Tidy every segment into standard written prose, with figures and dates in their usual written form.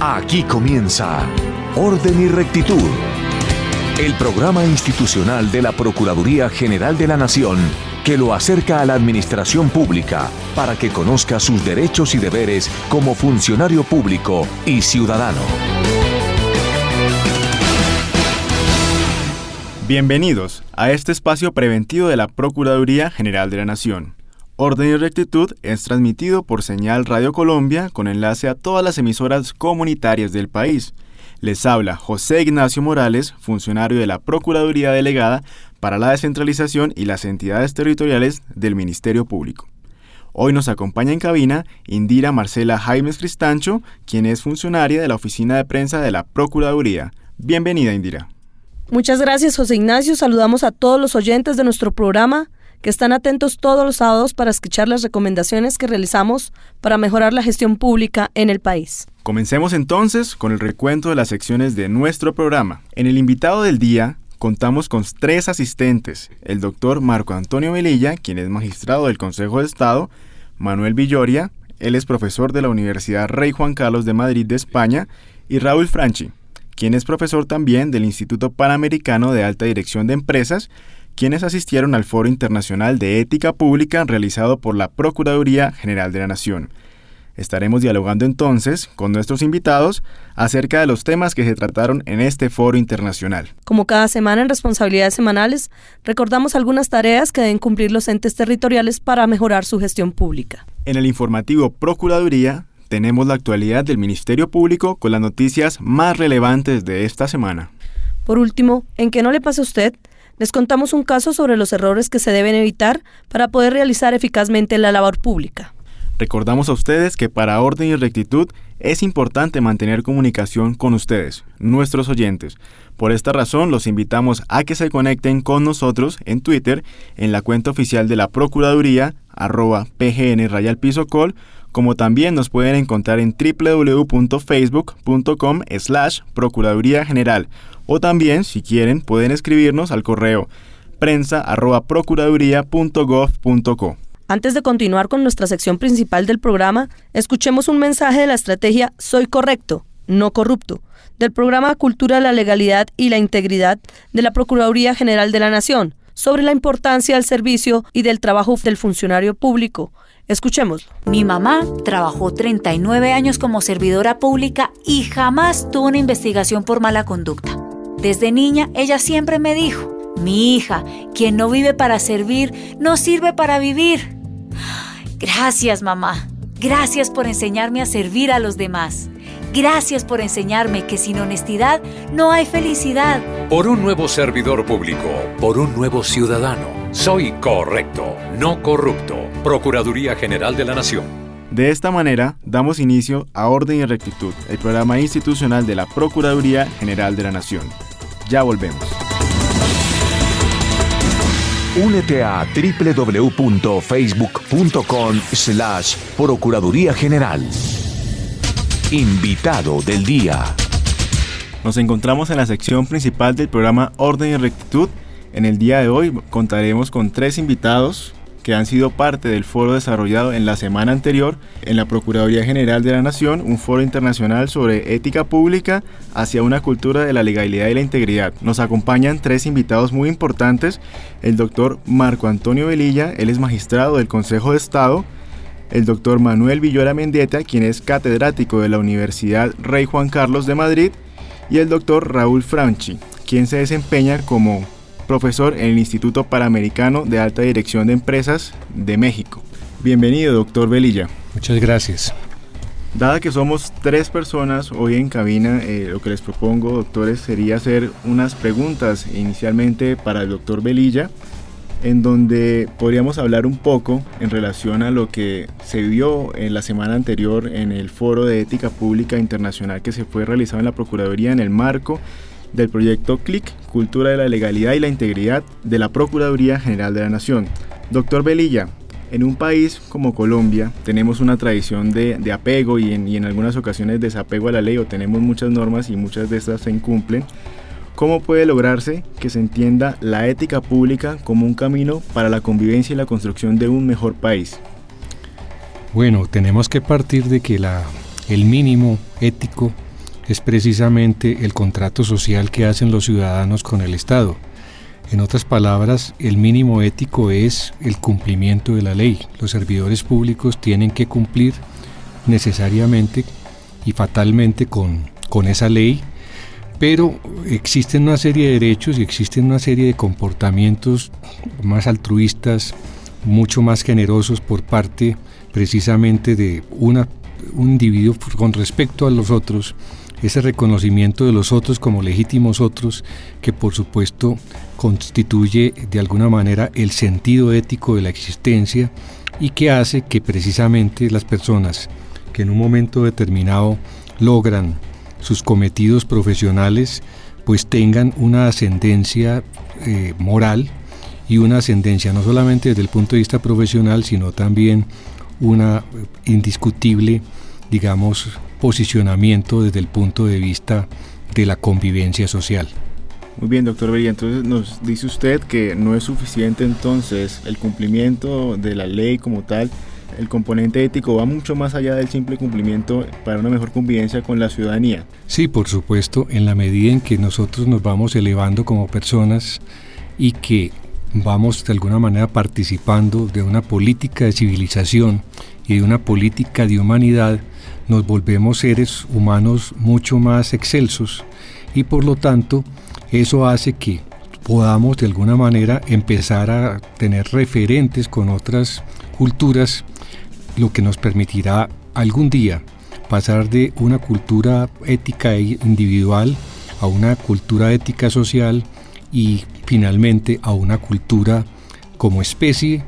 Aquí comienza Orden y Rectitud, el programa institucional de la Procuraduría General de la Nación que lo acerca a la administración pública para que conozca sus derechos y deberes como funcionario público y ciudadano. Bienvenidos a este espacio preventivo de la Procuraduría General de la Nación. Orden y Rectitud es transmitido por Señal Radio Colombia con enlace a todas las emisoras comunitarias del país. Les habla José Ignacio Morales, funcionario de la Procuraduría Delegada para la Descentralización y las entidades territoriales del Ministerio Público. Hoy nos acompaña en cabina Indira Marcela Jaimes Cristancho, quien es funcionaria de la Oficina de Prensa de la Procuraduría. Bienvenida, Indira. Muchas gracias, José Ignacio. Saludamos a todos los oyentes de nuestro programa que están atentos todos los sábados para escuchar las recomendaciones que realizamos para mejorar la gestión pública en el país. Comencemos entonces con el recuento de las secciones de nuestro programa. En el invitado del día contamos con 3 asistentes: el doctor Marco Antonio Velilla, quien es magistrado del Consejo de Estado; Manuel Villoria, él es profesor de la Universidad Rey Juan Carlos de Madrid de España; y Raúl Franchi, quien es profesor también del Instituto Panamericano de Alta Dirección de Empresas, quienes asistieron al Foro Internacional de Ética Pública realizado por la Procuraduría General de la Nación. Estaremos dialogando entonces con nuestros invitados acerca de los temas que se trataron en este foro internacional. Como cada semana en Responsabilidades Semanales, recordamos algunas tareas que deben cumplir los entes territoriales para mejorar su gestión pública. En el informativo Procuraduría tenemos la actualidad del Ministerio Público con las noticias más relevantes de esta semana. Por último, en Que no le pase a usted, les contamos un caso sobre los errores que se deben evitar para poder realizar eficazmente la labor pública. Recordamos a ustedes que para Orden y Rectitud es importante mantener comunicación con ustedes, nuestros oyentes. Por esta razón, los invitamos a que se conecten con nosotros en Twitter, en la cuenta oficial de la Procuraduría, @pgn_col, como también nos pueden encontrar en www.facebook.com/Procuraduría General, o también, si quieren, pueden escribirnos al correo prensa@procuraduría.gov.co. Antes de continuar con nuestra sección principal del programa, escuchemos un mensaje de la estrategia Soy Correcto, No Corrupto, del programa Cultura de la Legalidad y la Integridad de la Procuraduría General de la Nación, sobre la importancia del servicio y del trabajo del funcionario público. Escuchémoslo. Mi mamá trabajó 39 años como servidora pública y jamás tuvo una investigación por mala conducta. Desde niña, ella siempre me dijo: mi hija, quien no vive para servir, no sirve para vivir. Gracias, mamá. Gracias por enseñarme a servir a los demás. Gracias por enseñarme que sin honestidad no hay felicidad. Por un nuevo servidor público, por un nuevo ciudadano. Soy correcto, no corrupto. Procuraduría General de la Nación. De esta manera, damos inicio a Orden y Rectitud, el programa institucional de la Procuraduría General de la Nación. Ya volvemos. Únete a www.facebook.com/Procuraduría General. Invitado del día. Nos encontramos en la sección principal del programa Orden y Rectitud. En el día de hoy contaremos con 3 invitados que han sido parte del foro desarrollado en la semana anterior en la Procuraduría General de la Nación, un foro internacional sobre ética pública hacia una cultura de la legalidad y la integridad. Nos acompañan 3 invitados muy importantes: el doctor Marco Antonio Velilla, él es magistrado del Consejo de Estado; el doctor Manuel Villoria Mendieta, quien es catedrático de la Universidad Rey Juan Carlos de Madrid; y el doctor Raúl Franchi, quien se desempeña como profesor en el Instituto Panamericano de Alta Dirección de Empresas de México. Bienvenido, doctor Velilla. Muchas gracias. Dada que somos 3 personas hoy en cabina, lo que les propongo, doctores, sería hacer unas preguntas inicialmente para el doctor Velilla, en donde podríamos hablar un poco en relación a lo que se vio en la semana anterior en el Foro de Ética Pública Internacional que se fue realizado en la Procuraduría en el marco del proyecto CLIC, Cultura de la Legalidad y la Integridad de la Procuraduría General de la Nación. Doctor Velilla, en un país como Colombia tenemos una tradición de apego y en algunas ocasiones desapego a la ley, o tenemos muchas normas y muchas de estas se incumplen. ¿Cómo puede lograrse que se entienda la ética pública como un camino para la convivencia y la construcción de un mejor país? Bueno, tenemos que partir de que el mínimo ético es precisamente el contrato social que hacen los ciudadanos con el Estado. En otras palabras, el mínimo ético es el cumplimiento de la ley. Los servidores públicos tienen que cumplir necesariamente y fatalmente con esa ley, pero existen una serie de derechos y existen una serie de comportamientos más altruistas, mucho más generosos por parte precisamente de un individuo con respecto a los otros, ese reconocimiento de los otros como legítimos otros, que por supuesto constituye de alguna manera el sentido ético de la existencia y que hace que precisamente las personas que en un momento determinado logran sus cometidos profesionales pues tengan una ascendencia moral y una ascendencia no solamente desde el punto de vista profesional, sino también una indiscutible, digamos, posicionamiento desde el punto de vista de la convivencia social. Muy bien, doctor Velilla, entonces nos dice usted que no es suficiente entonces el cumplimiento de la ley como tal. El componente ético va mucho más allá del simple cumplimiento para una mejor convivencia con la ciudadanía. Sí, por supuesto, en la medida en que nosotros nos vamos elevando como personas y que vamos de alguna manera participando de una política de civilización y de una política de humanidad, nos volvemos seres humanos mucho más excelsos y por lo tanto eso hace que podamos de alguna manera empezar a tener referentes con otras culturas, lo que nos permitirá algún día pasar de una cultura ética individual a una cultura ética social y finalmente a una cultura como especie,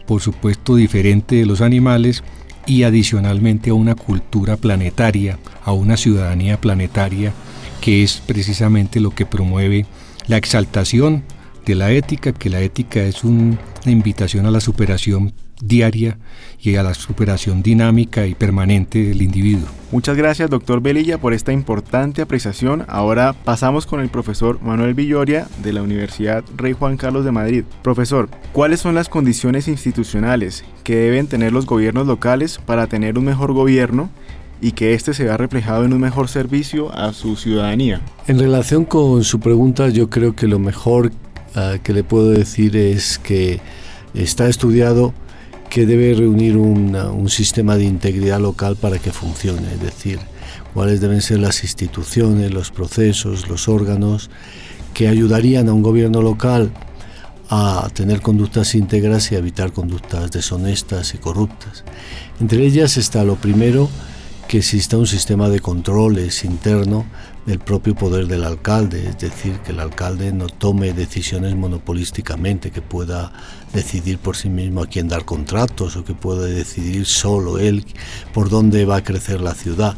por supuesto diferente de los animales, y adicionalmente a una cultura planetaria, a una ciudadanía planetaria, que es precisamente lo que promueve la exaltación de la ética, que la ética es una invitación a la superación diaria y a la superación dinámica y permanente del individuo. Muchas gracias, doctor Velilla, por esta importante apreciación. Ahora pasamos con el profesor Manuel Villoria de la Universidad Rey Juan Carlos de Madrid. Profesor, ¿cuáles son las condiciones institucionales que deben tener los gobiernos locales para tener un mejor gobierno y que éste se vea reflejado en un mejor servicio a su ciudadanía? En relación con su pregunta, yo creo que lo mejor que le puedo decir es que está estudiado que debe reunir un sistema de integridad local para que funcione, es decir, cuáles deben ser las instituciones, los procesos, los órganos que ayudarían a un gobierno local a tener conductas íntegras y a evitar conductas deshonestas y corruptas. Entre ellas está lo primero, que exista un sistema de controles interno del propio poder del alcalde, es decir, que el alcalde no tome decisiones monopolísticamente, que pueda decidir por sí mismo a quién dar contratos o que pueda decidir solo él por dónde va a crecer la ciudad.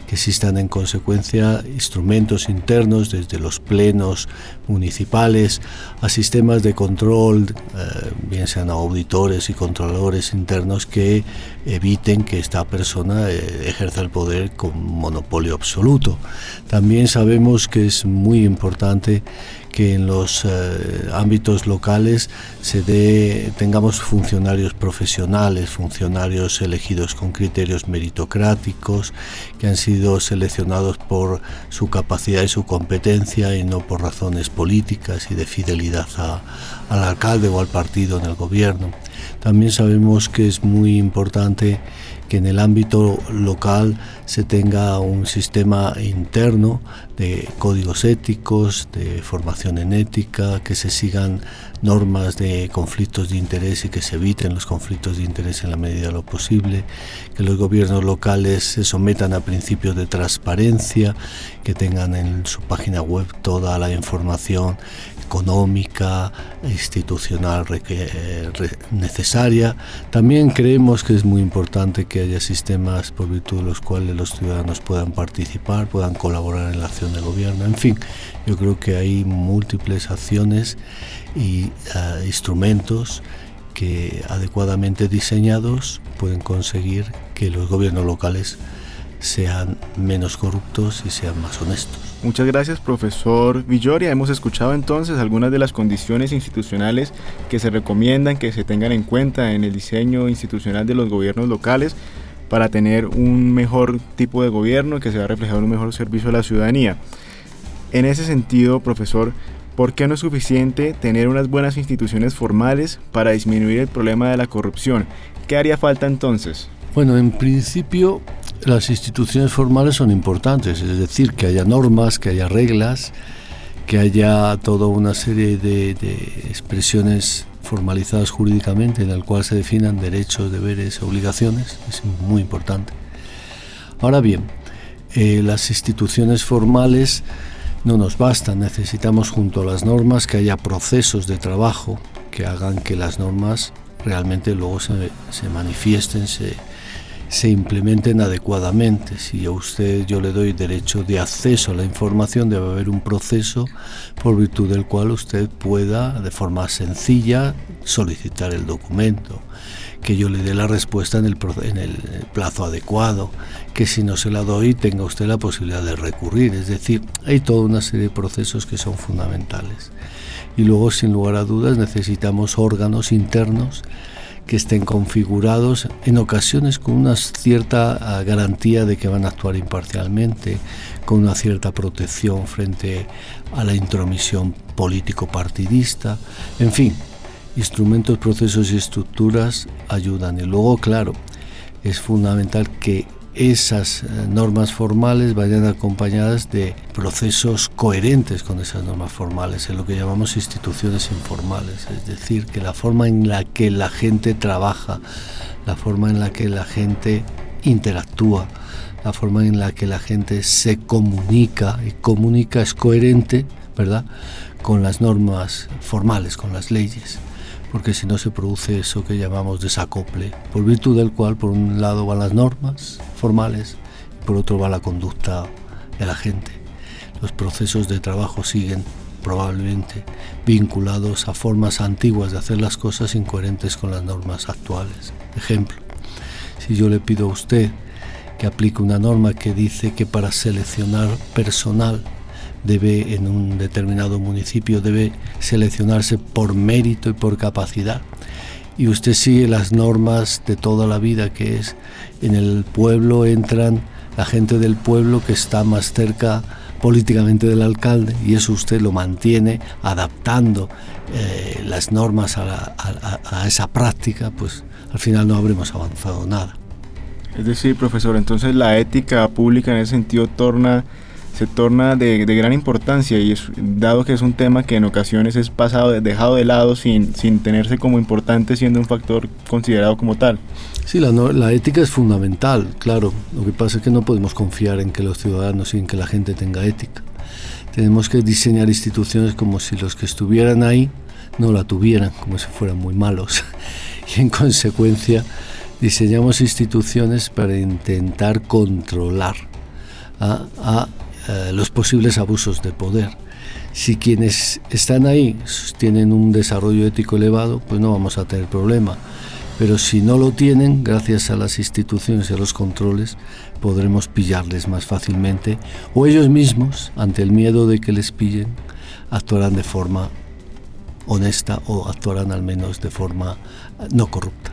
Que existan en consecuencia instrumentos internos desde los plenos municipales a sistemas de control, bien sean auditores y controladores internos que eviten que esta persona ejerza el poder con monopolio absoluto. También sabemos que es muy importante que en los ámbitos locales tengamos funcionarios profesionales, funcionarios elegidos con criterios meritocráticos, que han sido seleccionados por su capacidad y su competencia y no por razones políticas y de fidelidad al alcalde o al partido en el gobierno. También sabemos que es muy importante que en el ámbito local se tenga un sistema interno de códigos éticos, de formación en ética, que se sigan normas de conflictos de interés y que se eviten los conflictos de interés en la medida de lo posible, que los gobiernos locales se sometan a principios de transparencia, que tengan en su página web toda la información económica, institucional necesaria. También creemos que es muy importante que haya sistemas por virtud de los cuales los ciudadanos puedan participar, puedan colaborar en la acción del gobierno. En fin, yo creo que hay múltiples acciones y instrumentos que adecuadamente diseñados pueden conseguir que los gobiernos locales sean menos corruptos y sean más honestos. Muchas gracias, profesor Villoria. Hemos escuchado entonces algunas de las condiciones institucionales que se recomiendan que se tengan en cuenta en el diseño institucional de los gobiernos locales. para tener un mejor tipo de gobierno que se va a reflejar en un mejor servicio a la ciudadanía. En ese sentido, profesor, ¿por qué no es suficiente tener unas buenas instituciones formales para disminuir el problema de la corrupción? ¿Qué haría falta entonces? Bueno, en principio las instituciones formales son importantes, es decir, que haya normas, que haya reglas, que haya toda una serie de expresiones formalizadas jurídicamente en el cual se definan derechos, deberes, obligaciones, es muy importante. Ahora bien, las instituciones formales no nos bastan, necesitamos junto a las normas que haya procesos de trabajo que hagan que las normas realmente luego se manifiesten, se implementen adecuadamente. Si a usted yo le doy derecho de acceso a la información, debe haber un proceso por virtud del cual usted pueda de forma sencilla solicitar el documento, que yo le dé la respuesta en el plazo adecuado, que si no se la doy tenga usted la posibilidad de recurrir. Es decir, hay toda una serie de procesos que son fundamentales. Y luego, sin lugar a dudas, necesitamos órganos internos que estén configurados en ocasiones con una cierta garantía de que van a actuar imparcialmente, con una cierta protección frente a la intromisión político-partidista, en fin, instrumentos, procesos y estructuras ayudan. Y luego, claro, es fundamental que esas normas formales vayan acompañadas de procesos coherentes con esas normas formales, en lo que llamamos instituciones informales, es decir, que la forma en la que la gente trabaja, la forma en la que la gente interactúa, la forma en la que la gente se comunica, y comunica es coherente, ¿verdad?, con las normas formales, con las leyes, porque si no se produce eso que llamamos desacople, por virtud del cual por un lado van las normas formales y por otro va la conducta de la gente. Los procesos de trabajo siguen probablemente vinculados a formas antiguas de hacer las cosas incoherentes con las normas actuales. Ejemplo, si yo le pido a usted que aplique una norma que dice que para seleccionar personal debe, en un determinado municipio, debe seleccionarse por mérito y por capacidad, y usted sigue las normas de toda la vida, que es en el pueblo entran la gente del pueblo que está más cerca políticamente del alcalde, y eso usted lo mantiene adaptando las normas a esa práctica, pues al final no habremos avanzado nada. Es decir, profesor, entonces la ética pública en ese sentido se torna de gran importancia, y dado que es un tema que en ocasiones es dejado de lado sin tenerse como importante, siendo un factor considerado como tal. Sí, la ética es fundamental, claro. Lo que pasa es que no podemos confiar en que los ciudadanos y en que la gente tenga ética. Tenemos que diseñar instituciones como si los que estuvieran ahí no la tuvieran, como si fueran muy malos. Y en consecuencia diseñamos instituciones para intentar controlar a los posibles abusos de poder. Si quienes están ahí tienen un desarrollo ético elevado, pues no vamos a tener problema. Pero si no lo tienen, gracias a las instituciones y a los controles, podremos pillarles más fácilmente, o ellos mismos, ante el miedo de que les pillen, actuarán de forma honesta o actuarán al menos de forma no corrupta.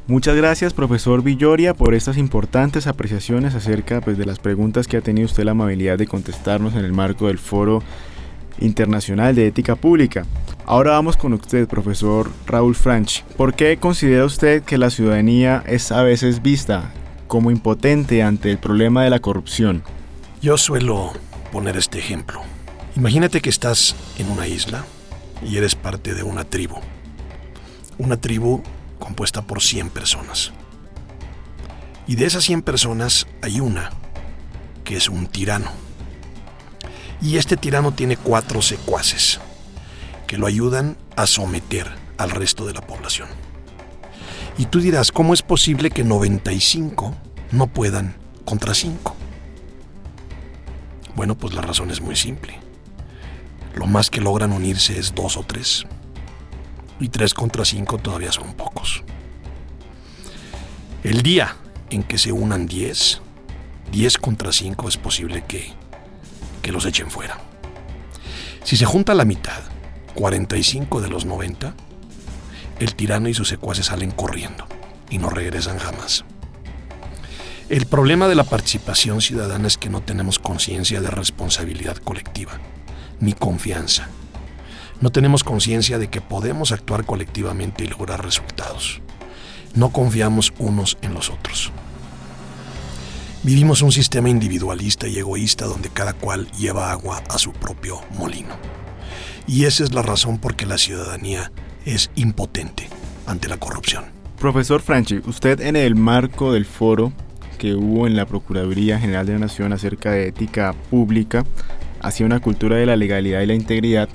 Muchas gracias, profesor Villoria, por estas importantes apreciaciones acerca de las preguntas que ha tenido usted la amabilidad de contestarnos en el marco del Foro Internacional de Ética Pública. Ahora vamos con usted, profesor Raúl Franch. ¿Por qué considera usted que la ciudadanía es a veces vista como impotente ante el problema de la corrupción? Yo suelo poner este ejemplo. Imagínate que estás en una isla y eres parte de una tribu. Una tribu compuesta por 100 personas. Y de esas 100 personas hay una que es un tirano. Y este tirano tiene 4 secuaces que lo ayudan a someter al resto de la población. Y tú dirás, ¿cómo es posible que 95 no puedan contra 5? Bueno, pues la razón es muy simple. Lo más que logran unirse es 2 o 3. Y 3 contra 5 todavía son pocos. El día en que se unan 10 contra 5 es posible que los echen fuera. Si se junta la mitad, 45 de los 90, el tirano y sus secuaces salen corriendo y no regresan jamás. El problema de la participación ciudadana es que no tenemos conciencia de responsabilidad colectiva, ni confianza. No tenemos conciencia de que podemos actuar colectivamente y lograr resultados. No confiamos unos en los otros. Vivimos un sistema individualista y egoísta donde cada cual lleva agua a su propio molino. Y esa es la razón por que la ciudadanía es impotente ante la corrupción. Profesor Franchi, usted en el marco del foro que hubo en la Procuraduría General de la Nación acerca de ética pública hacia una cultura de la legalidad y la integridad,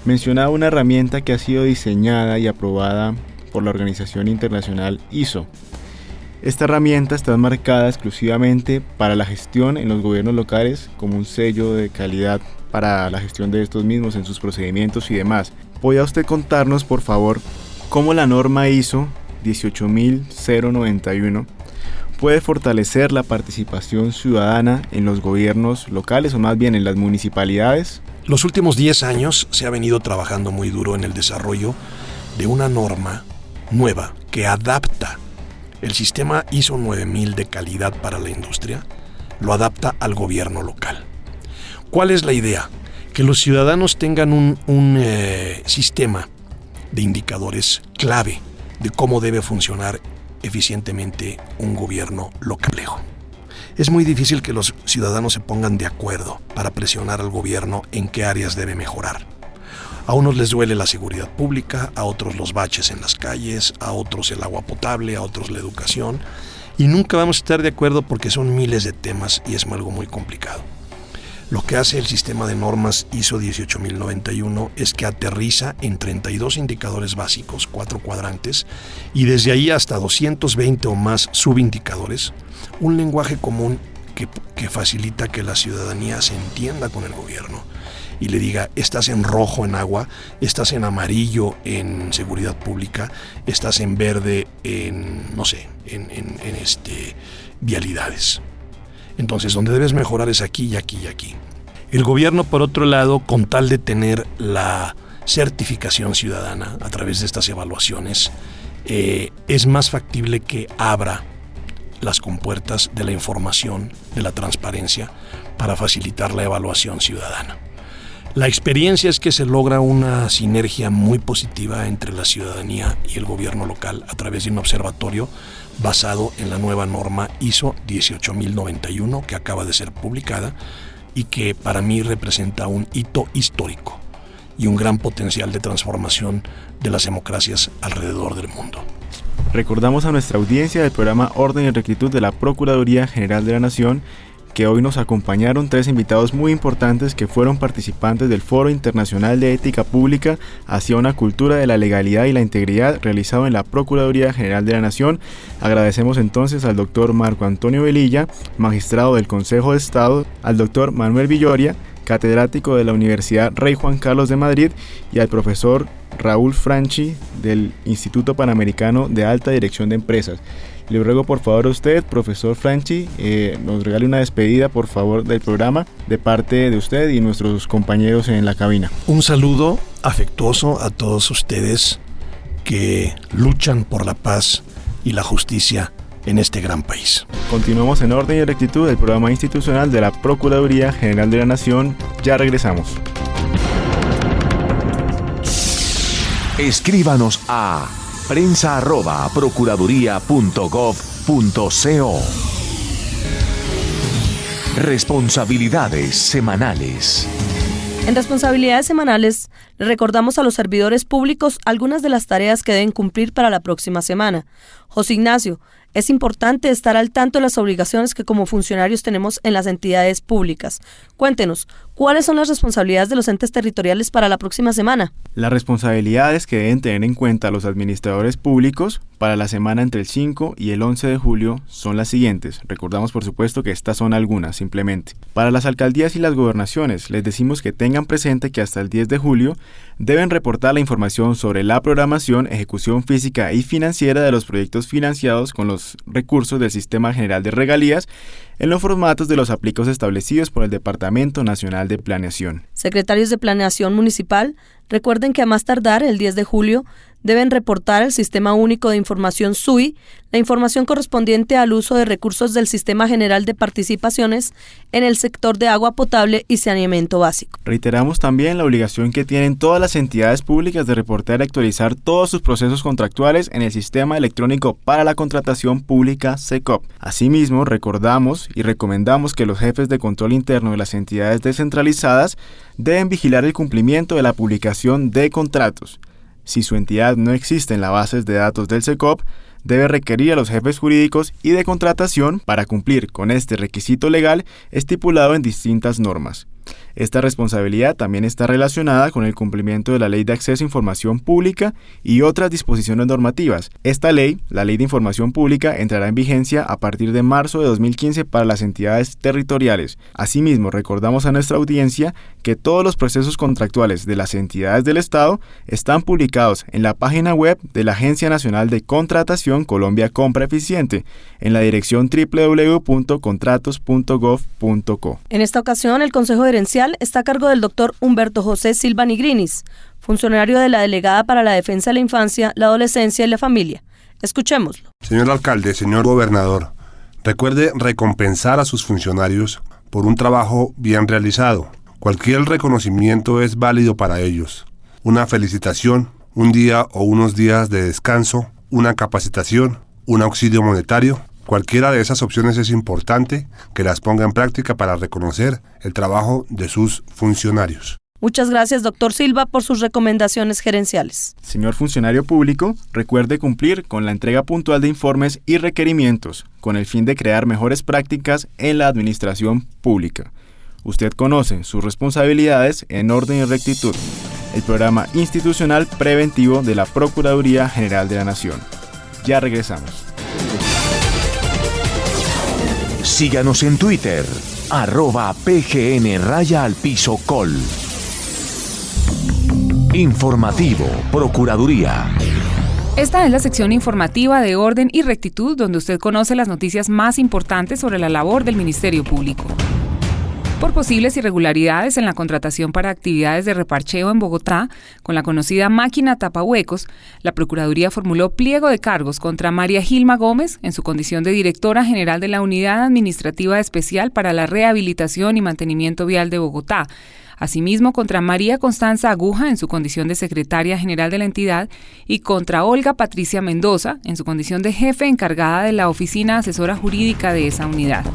mencionaba una herramienta que ha sido diseñada y aprobada por la organización internacional ISO. Esta herramienta está marcada exclusivamente para la gestión en los gobiernos locales como un sello de calidad para la gestión de estos mismos en sus procedimientos y demás. ¿Podría usted contarnos, por favor, cómo la norma ISO 18091 puede fortalecer la participación ciudadana en los gobiernos locales o más bien en las municipalidades? Los últimos 10 años se ha venido trabajando muy duro en el desarrollo de una norma nueva que adapta el sistema ISO 9000 de calidad para la industria, lo adapta al gobierno local. ¿Cuál es la idea? Que los ciudadanos tengan un sistema de indicadores clave de cómo debe funcionar eficientemente un gobierno local. Es muy difícil que los ciudadanos se pongan de acuerdo para presionar al gobierno en qué áreas debe mejorar. A unos les duele la seguridad pública, a otros los baches en las calles, a otros el agua potable, a otros la educación, y nunca vamos a estar de acuerdo porque son miles de temas y es algo muy complicado. Lo que hace el sistema de normas ISO 18091 es que aterriza en 32 indicadores básicos, 4 cuadrantes, y desde ahí hasta 220 o más subindicadores, un lenguaje común que facilita que la ciudadanía se entienda con el gobierno y le diga: estás en rojo en agua, estás en amarillo en seguridad pública, estás en verde en, vialidades. Entonces, donde debes mejorar es aquí y aquí y aquí. El gobierno, por otro lado, con tal de tener la certificación ciudadana a través de estas evaluaciones, es más factible que abra las compuertas de la información, de la transparencia, para facilitar la evaluación ciudadana. La experiencia es que se logra una sinergia muy positiva entre la ciudadanía y el gobierno local a través de un observatorio basado en la nueva norma ISO 18091 que acaba de ser publicada y que para mí representa un hito histórico y un gran potencial de transformación de las democracias alrededor del mundo. Recordamos a nuestra audiencia del programa Orden y Rectitud de la Procuraduría General de la Nación que hoy nos acompañaron 3 invitados muy importantes que fueron participantes del Foro Internacional de Ética Pública hacia una cultura de la legalidad y la integridad realizado en la Procuraduría General de la Nación. Agradecemos entonces al doctor Marco Antonio Velilla, magistrado del Consejo de Estado, al doctor Manuel Villoria, catedrático de la Universidad Rey Juan Carlos de Madrid, y al profesor Raúl Franchi del Instituto Panamericano de Alta Dirección de Empresas. Le ruego por favor a usted, profesor Franchi, nos regale una despedida por favor del programa de parte de usted y nuestros compañeros en la cabina. Un saludo afectuoso a todos ustedes que luchan por la paz y la justicia en este gran país. Continuamos en Orden y Rectitud, el programa institucional de la Procuraduría General de la Nación. Ya regresamos. Escríbanos a prensa@procuraduría.gov.co. Responsabilidades semanales. En responsabilidades semanales, le recordamos a los servidores públicos algunas de las tareas que deben cumplir para la próxima semana. José Ignacio, es importante estar al tanto de las obligaciones que como funcionarios tenemos en las entidades públicas. Cuéntenos, ¿cuáles son las responsabilidades de los entes territoriales para la próxima semana? Las responsabilidades que deben tener en cuenta los administradores públicos para la semana entre el 5 y el 11 de julio son las siguientes. Recordamos por supuesto que estas son algunas simplemente. Para las alcaldías y las gobernaciones les decimos que tengan presente que hasta el 10 de julio deben reportar la información sobre la programación, ejecución física y financiera de los proyectos financiados con los recursos del Sistema General de Regalías en los formatos de los aplicos establecidos por el Departamento Nacional de Planeación. Secretarios de Planeación Municipal, Recuerden que a más tardar, el 10 de julio, deben reportar al Sistema Único de Información SUI la información correspondiente al uso de recursos del Sistema General de Participaciones en el sector de agua potable y saneamiento básico. Reiteramos también la obligación que tienen todas las entidades públicas de reportar y actualizar todos sus procesos contractuales en el Sistema Electrónico para la Contratación Pública SECOP. Asimismo, recordamos y recomendamos que los jefes de control interno de las entidades descentralizadas deben vigilar el cumplimiento de la publicación de contratos. Si su entidad no existe en las bases de datos del SECOP, debe requerir a los jefes jurídicos y de contratación para cumplir con este requisito legal estipulado en distintas normas. Esta responsabilidad también está relacionada con el cumplimiento de la Ley de Acceso a Información Pública y otras disposiciones normativas. Esta ley, la Ley de Información Pública, entrará en vigencia a partir de marzo de 2015 para las entidades territoriales. Asimismo, recordamos a nuestra audiencia que todos los procesos contractuales de las entidades del Estado están publicados en la página web de la Agencia Nacional de Contratación Colombia Compra Eficiente, en la dirección www.contratos.gov.co. En esta ocasión, el Consejo Gerencial está a cargo del doctor Humberto José Silva Nigrinis, funcionario de la Delegada para la Defensa de la Infancia, la Adolescencia y la Familia. Escuchémoslo. Señor alcalde, señor gobernador, recuerde recompensar a sus funcionarios por un trabajo bien realizado. Cualquier reconocimiento es válido para ellos. Una felicitación, un día o unos días de descanso, una capacitación, un auxilio monetario. Cualquiera de esas opciones es importante que las ponga en práctica para reconocer el trabajo de sus funcionarios. Muchas gracias, doctor Silva, por sus recomendaciones gerenciales. Señor funcionario público, recuerde cumplir con la entrega puntual de informes y requerimientos con el fin de crear mejores prácticas en la administración pública. Usted conoce sus responsabilidades en orden y rectitud. El programa institucional preventivo de la Procuraduría General de la Nación. Ya regresamos. Síganos en Twitter, @PGN_Col. Informativo Procuraduría. Esta es la sección informativa de Orden y Rectitud, donde usted conoce las noticias más importantes sobre la labor del Ministerio Público. Por posibles irregularidades en la contratación para actividades de reparcheo en Bogotá, con la conocida máquina tapahuecos, la Procuraduría formuló pliego de cargos contra María Gilma Gómez, en su condición de Directora General de la Unidad Administrativa Especial para la Rehabilitación y Mantenimiento Vial de Bogotá. Asimismo, contra María Constanza Aguja, en su condición de Secretaria General de la entidad, y contra Olga Patricia Mendoza, en su condición de Jefe encargada de la Oficina Asesora Jurídica de esa unidad.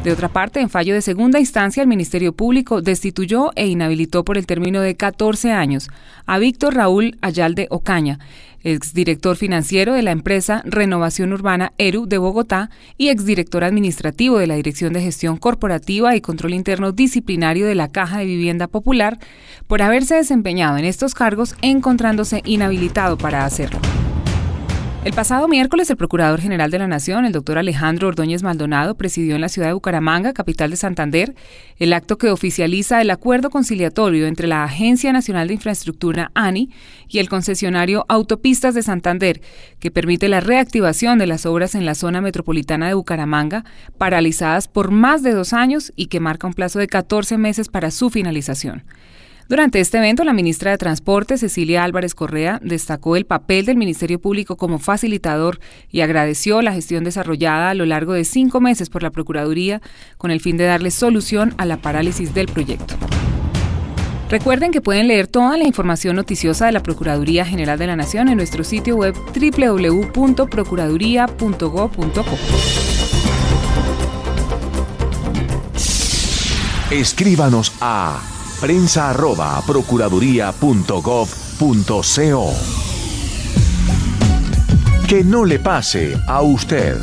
De otra parte, en fallo de segunda instancia, el Ministerio Público destituyó e inhabilitó por el término de 14 años a Víctor Raúl Ayalde Ocaña, exdirector financiero de la empresa Renovación Urbana ERU de Bogotá y exdirector administrativo de la Dirección de Gestión Corporativa y Control Interno Disciplinario de la Caja de Vivienda Popular, por haberse desempeñado en estos cargos encontrándose inhabilitado para hacerlo. El pasado miércoles, el Procurador General de la Nación, el doctor Alejandro Ordóñez Maldonado, presidió en la ciudad de Bucaramanga, capital de Santander, el acto que oficializa el acuerdo conciliatorio entre la Agencia Nacional de Infraestructura, ANI, y el concesionario Autopistas de Santander, que permite la reactivación de las obras en la zona metropolitana de Bucaramanga, paralizadas por más de 2 años y que marca un plazo de 14 meses para su finalización. Durante este evento, la ministra de Transporte, Cecilia Álvarez Correa, destacó el papel del Ministerio Público como facilitador y agradeció la gestión desarrollada a lo largo de 5 meses por la Procuraduría con el fin de darle solución a la parálisis del proyecto. Recuerden que pueden leer toda la información noticiosa de la Procuraduría General de la Nación en nuestro sitio web www.procuraduría.gov.co. Escríbanos a prensa@procuraduría.gov.co. Que no le pase a usted.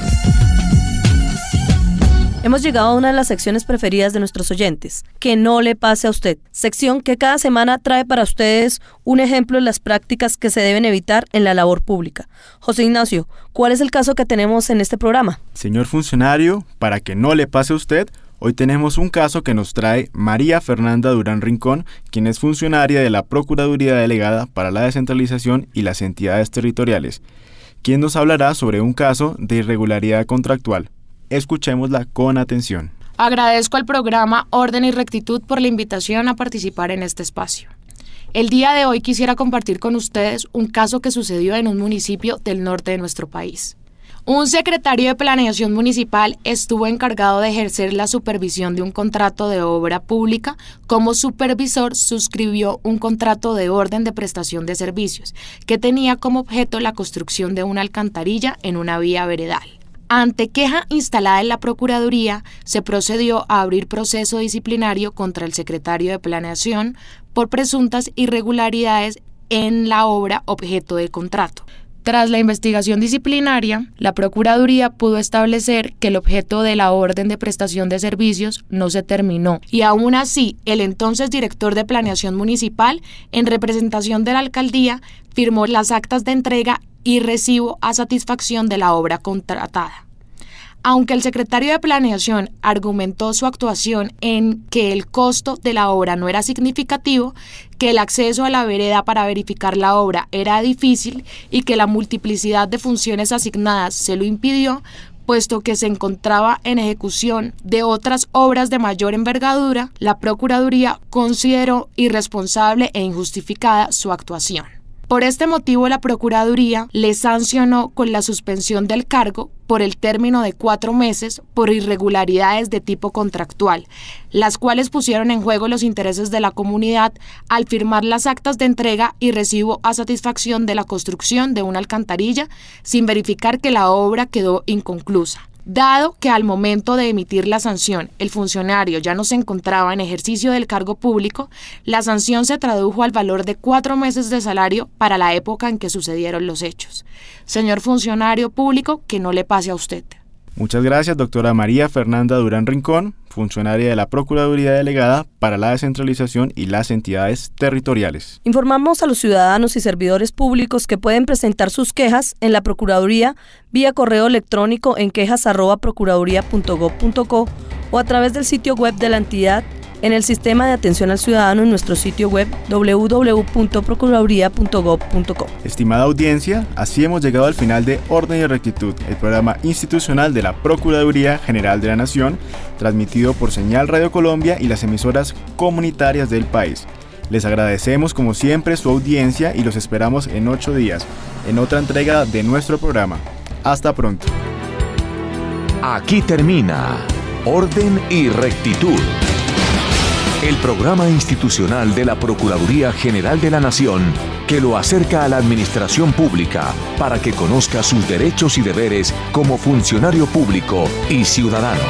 Hemos llegado a una de las secciones preferidas de nuestros oyentes, que no le pase a usted, sección que cada semana trae para ustedes un ejemplo de las prácticas que se deben evitar en la labor pública. José Ignacio, ¿cuál es el caso que tenemos en este programa? Señor funcionario, para que no le pase a usted, hoy tenemos un caso que nos trae María Fernanda Durán Rincón, quien es funcionaria de la Procuraduría Delegada para la Descentralización y las Entidades Territoriales, quien nos hablará sobre un caso de irregularidad contractual. Escuchémosla con atención. Agradezco al programa Orden y Rectitud por la invitación a participar en este espacio. El día de hoy quisiera compartir con ustedes un caso que sucedió en un municipio del norte de nuestro país. Un secretario de Planeación Municipal estuvo encargado de ejercer la supervisión de un contrato de obra pública. Como supervisor, suscribió un contrato de orden de prestación de servicios, que tenía como objeto la construcción de una alcantarilla en una vía veredal. Ante queja instalada en la Procuraduría, se procedió a abrir proceso disciplinario contra el secretario de Planeación por presuntas irregularidades en la obra objeto del contrato. Tras la investigación disciplinaria, la Procuraduría pudo establecer que el objeto de la orden de prestación de servicios no se terminó y aún así el entonces director de Planeación Municipal, en representación de la alcaldía, firmó las actas de entrega y recibo a satisfacción de la obra contratada. Aunque el secretario de Planeación argumentó su actuación en que el costo de la obra no era significativo, que el acceso a la vereda para verificar la obra era difícil y que la multiplicidad de funciones asignadas se lo impidió, puesto que se encontraba en ejecución de otras obras de mayor envergadura, la Procuraduría consideró irresponsable e injustificada su actuación. Por este motivo, la Procuraduría le sancionó con la suspensión del cargo por el término de 4 meses por irregularidades de tipo contractual, las cuales pusieron en juego los intereses de la comunidad al firmar las actas de entrega y recibo a satisfacción de la construcción de una alcantarilla sin verificar que la obra quedó inconclusa. Dado que al momento de emitir la sanción el funcionario ya no se encontraba en ejercicio del cargo público, la sanción se tradujo al valor de 4 meses de salario para la época en que sucedieron los hechos. Señor funcionario público, que no le pase a usted. Muchas gracias, doctora María Fernanda Durán Rincón, funcionaria de la Procuraduría Delegada para la Descentralización y las Entidades Territoriales. Informamos a los ciudadanos y servidores públicos que pueden presentar sus quejas en la Procuraduría vía correo electrónico en quejas@procuraduría.gov.co o a través del sitio web de la entidad en el sistema de atención al ciudadano en nuestro sitio web www.procuraduría.gov.co. Estimada audiencia, así hemos llegado al final de Orden y Rectitud, el programa institucional de la Procuraduría General de la Nación, transmitido por Señal Radio Colombia y las emisoras comunitarias del país. Les agradecemos como siempre su audiencia y los esperamos en 8 días, en otra entrega de nuestro programa. Hasta pronto. Aquí termina Orden y Rectitud, el programa institucional de la Procuraduría General de la Nación que lo acerca a la administración pública para que conozca sus derechos y deberes como funcionario público y ciudadano.